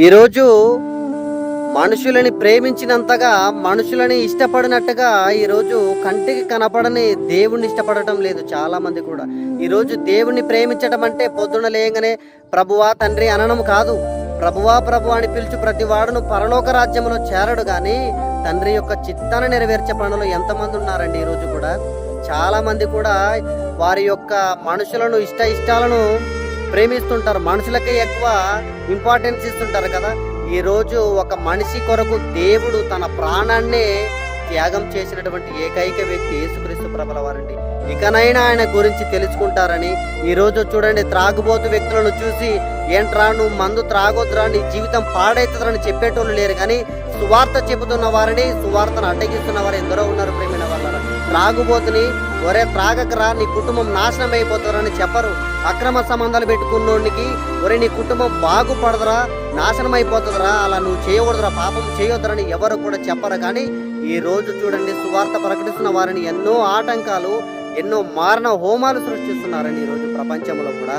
ఈరోజు మనుషులని ప్రేమించినంతగా మనుషులని ఇష్టపడినట్టుగా ఈరోజు కంటికి కనపడని దేవుణ్ణి ఇష్టపడటం లేదు చాలా మంది కూడా. ఈరోజు దేవుణ్ణి ప్రేమించడం అంటే పొద్దున లేయగానే ప్రభువా తండ్రి అనడం కాదు. ప్రభువా ప్రభు అని పిలుచు ప్రతి వాడును పరలోక రాజ్యంలో చేరడు కానీ తండ్రి యొక్క చిత్తాన్ని నెరవేర్చే పనులు ఎంతమంది ఉన్నారండి ఈరోజు కూడా. చాలా మంది కూడా వారి యొక్క మనుషులను ఇష్టాలను ప్రేమిస్తుంటారు, మనుషులకే ఎక్కువ ఇంపార్టెన్స్ ఇస్తుంటారు కదా. ఈరోజు ఒక మనిషి కొరకు దేవుడు తన ప్రాణాన్నే త్యాగం చేసినటువంటి ఏకైక వ్యక్తి యేసుక్రీస్తు ప్రభుల వారండి. ఇకనైనా ఆయన గురించి తెలుసుకుంటారని ఈరోజు చూడండి, త్రాగుబోతు వ్యక్తులను చూసి ఏంట్రా నువ్వు మందు త్రాగొద్దురా నీ జీవితం పాడైతుందని చెప్పేటోళ్ళు లేరు, కానీ సువార్త చెబుతున్న వారిని సువార్తను అడ్డగిస్తున్న వారు ఎందరో ఉన్నారు. ప్రేమైన వాళ్ళ త్రాగుబోతుని ఒరే త్రాగకరా నీ కుటుంబం నాశనం అయిపోతుందని చెప్పరు. అక్రమ సంబంధాలు పెట్టుకున్నోడికి ఒరే నీ కుటుంబం బాగుపడదురా నాశనం అయిపోతుందిరా అలా నువ్వు చేయకూడదురా పాపం చేయొద్దురని ఎవరు కూడా చెప్పరు. కానీ ఈ రోజు చూడండి, సువార్త ప్రకటిస్తున్న వారిని ఎన్నో ఆటంకాలు ఎన్నో మారణ హోమాలు సృష్టిస్తున్నారండి ఈరోజు ప్రపంచంలో కూడా.